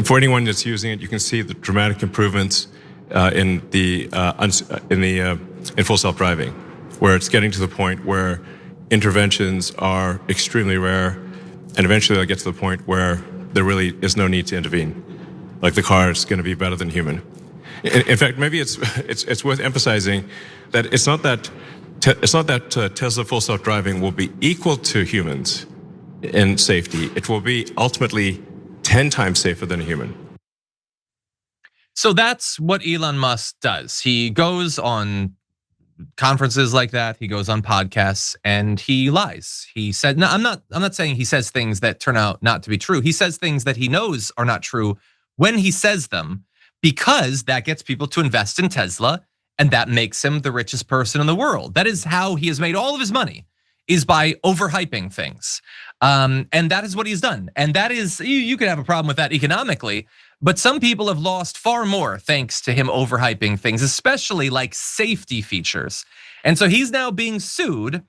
For anyone that's using it, you can see the dramatic improvements in full self-driving, where it's getting to the point where interventions are extremely rare, and eventually they'll get to the point where there really is no need to intervene. Like the car is going to be better than human. In fact, maybe it's worth emphasizing that it's not that Tesla full self-driving will be equal to humans in safety. It will be ultimately 10 times safer than a human. So that's what Elon Musk does. He goes on conferences like that. He goes on podcasts and he lies. He said, no, I'm not saying he says things that turn out not to be true. He says things that he knows are not true when he says them, because that gets people to invest in Tesla and that makes him the richest person in the world. That is how he has made all of his money, is by overhyping things. And that is what he's done. And that is, you could have a problem with that economically, but some people have lost far more thanks to him overhyping things, especially like safety features. And so he's now being sued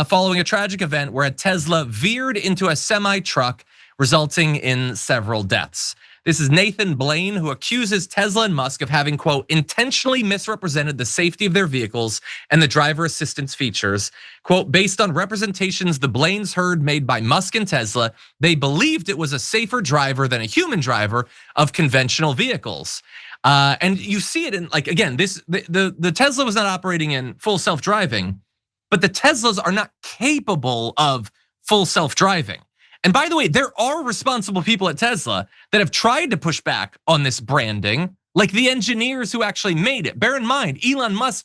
following a tragic event where a Tesla veered into a semi truck, resulting in several deaths. This is Nathan Blaine, who accuses Tesla and Musk of having, quote, intentionally misrepresented the safety of their vehicles and the driver assistance features. Quote, based on representations the Blaines heard made by Musk and Tesla, they believed it was a safer driver than a human driver of conventional vehicles. And you see it in, like, again, the Tesla was not operating in full self-driving, but the Teslas are not capable of full self-driving. And by the way, there are responsible people at Tesla that have tried to push back on this branding, like the engineers who actually made it. Bear in mind, Elon Musk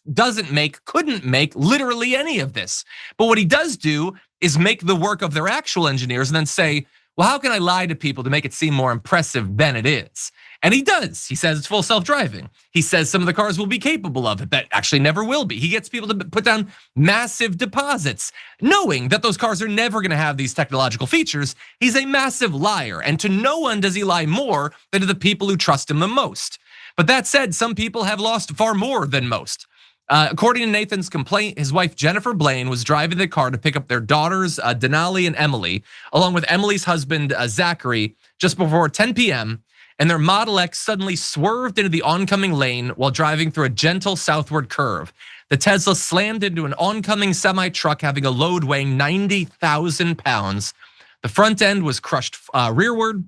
couldn't make literally any of this. But what he does do is make the work of their actual engineers and then say, well, how can I lie to people to make it seem more impressive than it is? And he does. He says it's full self-driving. He says some of the cars will be capable of it, that actually never will be. He gets people to put down massive deposits, knowing that those cars are never gonna have these technological features. He's a massive liar, and to no one does he lie more than to the people who trust him the most. But that said, some people have lost far more than most. According to Nathan's complaint, his wife Jennifer Blaine was driving the car to pick up their daughters Denali and Emily, along with Emily's husband Zachary, just before 10 p.m., and their Model X suddenly swerved into the oncoming lane while driving through a gentle southward curve. The Tesla slammed into an oncoming semi-truck having a load weighing 90,000 pounds. The front end was crushed rearward,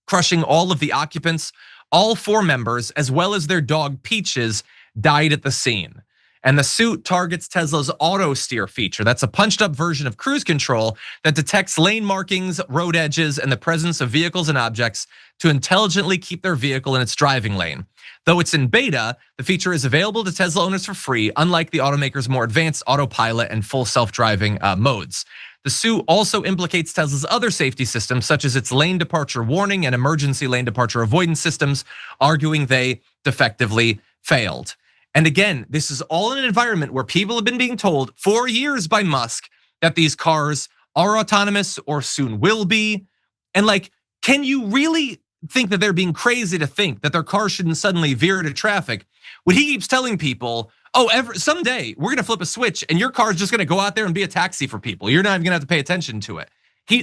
crushing all of the occupants. All 4 members, as well as their dog Peaches, died at the scene. And the suit targets Tesla's Autosteer feature. That's a punched up version of cruise control that detects lane markings, road edges, and the presence of vehicles and objects to intelligently keep their vehicle in its driving lane. Though it's in beta, the feature is available to Tesla owners for free, unlike the automaker's more advanced autopilot and full self-driving modes. The suit also implicates Tesla's other safety systems, such as its lane departure warning and emergency lane departure avoidance systems, arguing they defectively failed. And again, this is all in an environment where people have been being told for years by Musk that these cars are autonomous or soon will be. And like, can you really think that they're being crazy to think that their car shouldn't suddenly veer into traffic when he keeps telling people, oh, someday we're gonna flip a switch and your car is just gonna go out there and be a taxi for people. You're not even gonna have to pay attention to it.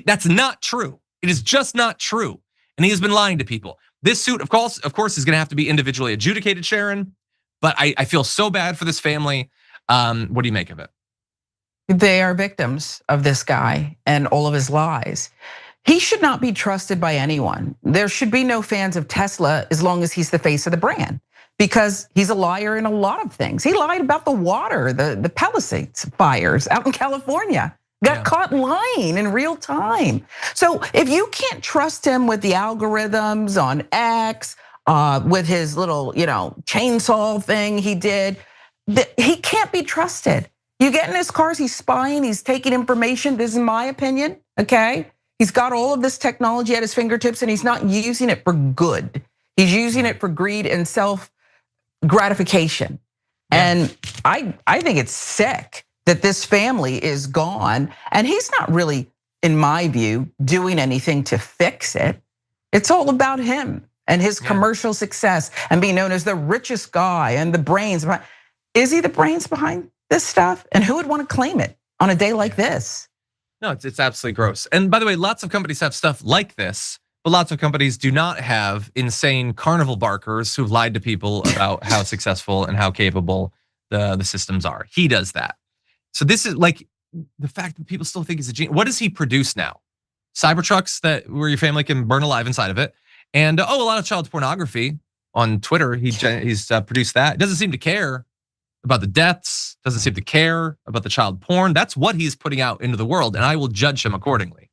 That's not true. It is just not true. And he has been lying to people. This suit, of course, is gonna have to be individually adjudicated, Sharon. But I feel so bad for this family. What do you make of it? They are victims of this guy and all of his lies. He should not be trusted by anyone. There should be no fans of Tesla as long as he's the face of the brand, because he's a liar in a lot of things. He lied about the water, the Palisades fires out in California. Got caught lying in real time. So if you can't trust him with the algorithms on X, with his little, chainsaw thing he did, he can't be trusted. You get in his cars, he's spying, he's taking information. This is my opinion, okay? He's got all of this technology at his fingertips and he's not using it for good. He's using it for greed and self gratification. And I think it's sick that this family is gone and he's not really, in my view, doing anything to fix it. It's all about him and his commercial success and being known as the richest guy and the brains behind. Is he the brains behind this stuff? And who would want to claim it on a day like this? No, it's absolutely gross. And by the way, lots of companies have stuff like this, But lots of companies do not have insane carnival barkers who've lied to people about how successful and how capable the systems are. He does that. So this is like the fact that people still think he's a genius. What does he produce now? Cybertrucks where your family can burn alive inside of it. And a lot of child pornography on Twitter. He's produced that. Doesn't seem to care about the deaths. Doesn't seem to care about the child porn. That's what he's putting out into the world, and I will judge him accordingly.